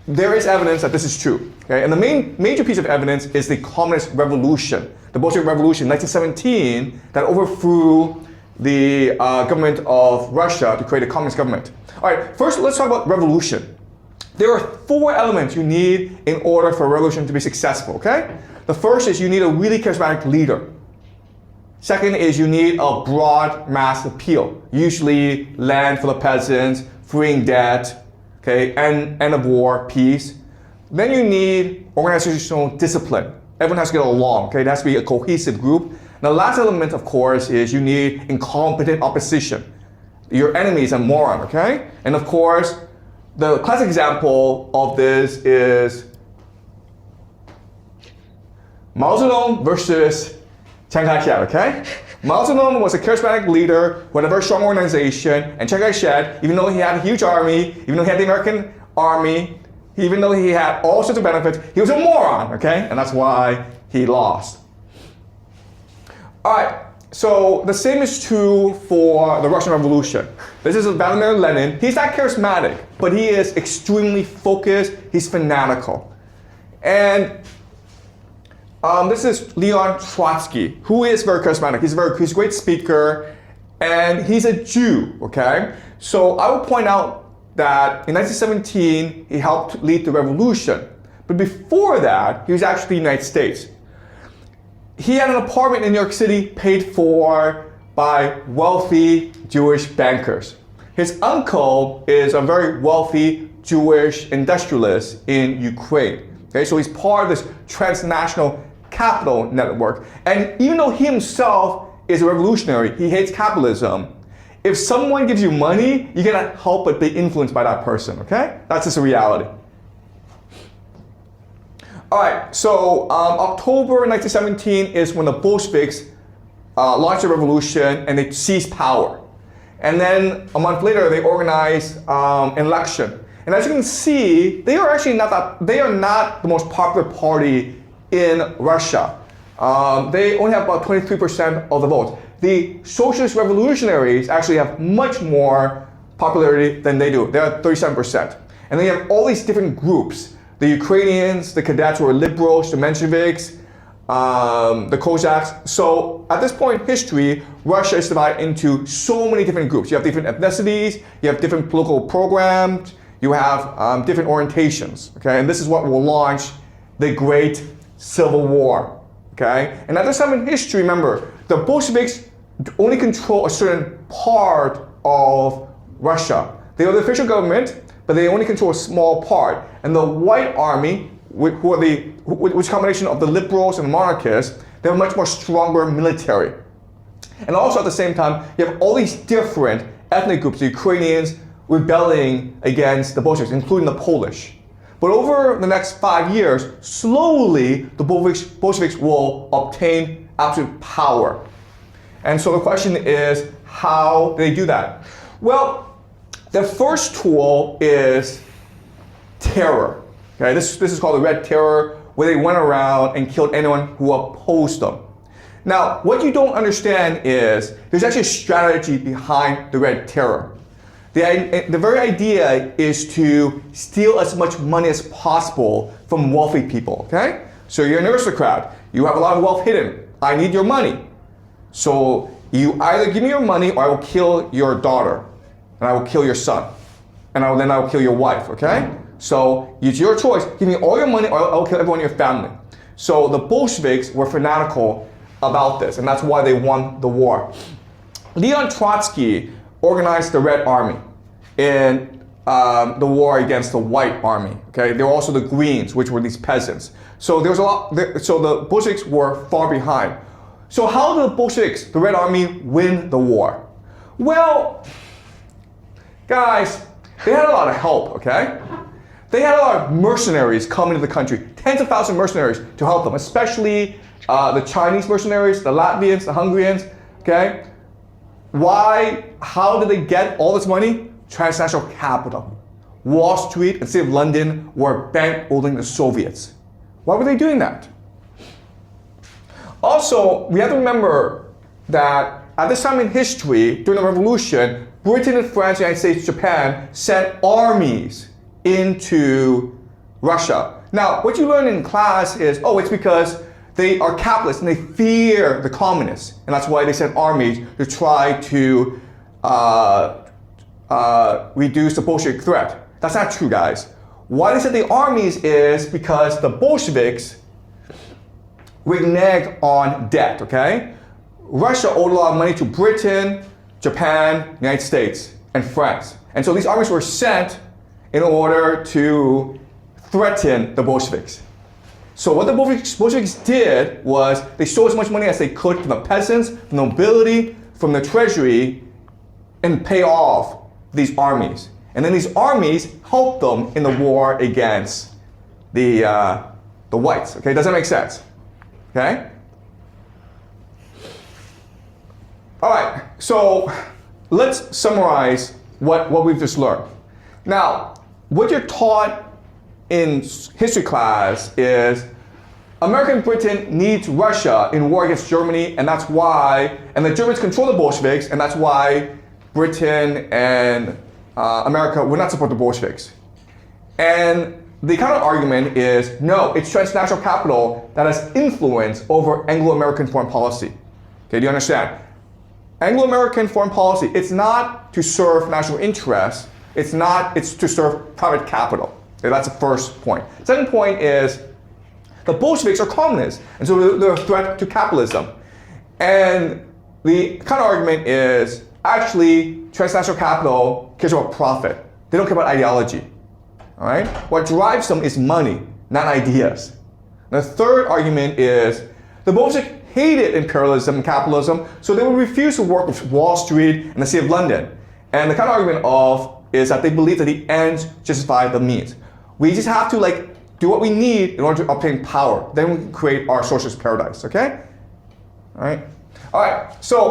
there is evidence that this is true. Okay? And the major piece of evidence is the Communist Revolution, the Bolshevik Revolution, 1917, that overthrew the government of Russia to create a communist government. All right, first let's talk about revolution. There are 4 elements you need in order for a revolution to be successful, okay? The first is you need a really charismatic leader. Second is you need a broad mass appeal, usually land for the peasants, freeing debt, okay, end of war, peace. Then you need organizational discipline. Everyone has to get along, okay? It has to be a cohesive group. The last element, of course, is you need incompetent opposition. Your enemy is a moron, okay? And of course, the classic example of this is Mao Zedong versus Chiang Kai-shek, okay? Mao Zedong was a charismatic leader who had a very strong organization, and Chiang Kai-shek, even though he had a huge army, even though he had the American army, even though he had all sorts of benefits, he was a moron, okay? And that's why he lost. All right, so the same is true for the Russian Revolution. This is Vladimir Lenin. He's not charismatic, but he is extremely focused. He's fanatical. And this is Leon Trotsky, who is very charismatic. He's a great speaker, and he's a Jew, okay? So I will point out that in 1917, he helped lead the revolution. But before that, he was actually in the United States. He had an apartment in New York City paid for by wealthy Jewish bankers. His uncle is a very wealthy Jewish industrialist in Ukraine. Okay, so he's part of this transnational capital network. And even though he himself is a revolutionary, he hates capitalism. If someone gives you money, you cannot help but be influenced by that person, okay? That's just a reality. All right, so October 1917 is when the Bolsheviks launched the revolution and they seized power. And then a month later, they organized an election. And as you can see, they are not the most popular party in Russia. They only have about 23% of the vote. The Socialist Revolutionaries actually have much more popularity than they do. They're at 37%. And they have all these different groups. The Ukrainians, the cadets who are liberals, the Mensheviks, the Cossacks. So at this point in history, Russia is divided into so many different groups. You have different ethnicities, you have different political programs, you have different orientations, okay? And this is what will launch the Great Civil War, okay? And at this time in history, remember, the Bolsheviks only control a certain part of Russia. They are the official government, but they only control a small part. And the White Army, which is a combination of the liberals and monarchists, they have a much more stronger military. And also at the same time, you have all these different ethnic groups, the Ukrainians rebelling against the Bolsheviks, including the Polish. But over the next 5 years, slowly the Bolsheviks will obtain absolute power. And so the question is, how do they do that? Well, the first tool is terror. Okay, this is called the Red Terror, where they went around and killed anyone who opposed them. Now, what you don't understand is there's actually a strategy behind the Red Terror. The very idea is to steal as much money as possible from wealthy people, okay? So you're an aristocrat, you have a lot of wealth hidden. I need your money. So you either give me your money or I will kill your daughter, and I will kill your son, and then I will kill your wife, okay? So it's your choice. Give me all your money or I will kill everyone in your family. So the Bolsheviks were fanatical about this, and that's why they won the war. Leon Trotsky organized the Red Army in the war against the White Army. Okay, there were also the Greens, which were these peasants. So there was a lot. So the Bolsheviks were far behind. So how did the Bolsheviks, the Red Army, win the war? Well, guys, they had a lot of help. Okay, they had a lot of mercenaries coming to the country, tens of thousands of mercenaries to help them, especially the Chinese mercenaries, the Latvians, the Hungarians. Okay, why? How did they get all this money? Transnational capital. Wall Street and the city of London were bankrolling the Soviets. Why were they doing that? Also, we have to remember that at this time in history, during the revolution, Britain and France, the United States, Japan sent armies into Russia. Now, what you learn in class is, oh, it's because they are capitalists and they fear the communists. And that's why they send armies to try to reduce the Bolshevik threat. That's not true, guys. Why they sent the armies is because the Bolsheviks reneged on debt, okay? Russia owed a lot of money to Britain, Japan, United States, and France. And so these armies were sent in order to threaten the Bolsheviks. So what the Bolsheviks did was they stole as much money as they could from the peasants, from the nobility, from the treasury, and pay off these armies. And then these armies helped them in the war against the whites. Okay, does that make sense? Okay? All right, so let's summarize what we've just learned. Now, what you're taught in history class is America and Britain needs Russia in war against Germany, and that's why, and the Germans control the Bolsheviks, and that's why Britain and America would not support the Bolsheviks. And the counter argument is, no, it's transnational capital that has influence over Anglo-American foreign policy. Okay, do you understand? Anglo-American foreign policy, it's not to serve national interests, it's to serve private capital. Okay, that's the first point. Second point is, the Bolsheviks are communists, and so they're a threat to capitalism. And the counter argument is, actually, transnational capital cares about profit. They don't care about ideology. All right? What drives them is money, not ideas. The third argument is, the Bolsheviks hated imperialism and capitalism, so they would refuse to work with Wall Street and the City of London. And the counter argument is that they believe that the ends justify the means. We just have to do what we need in order to obtain power. Then we can create our socialist paradise, okay? All right? So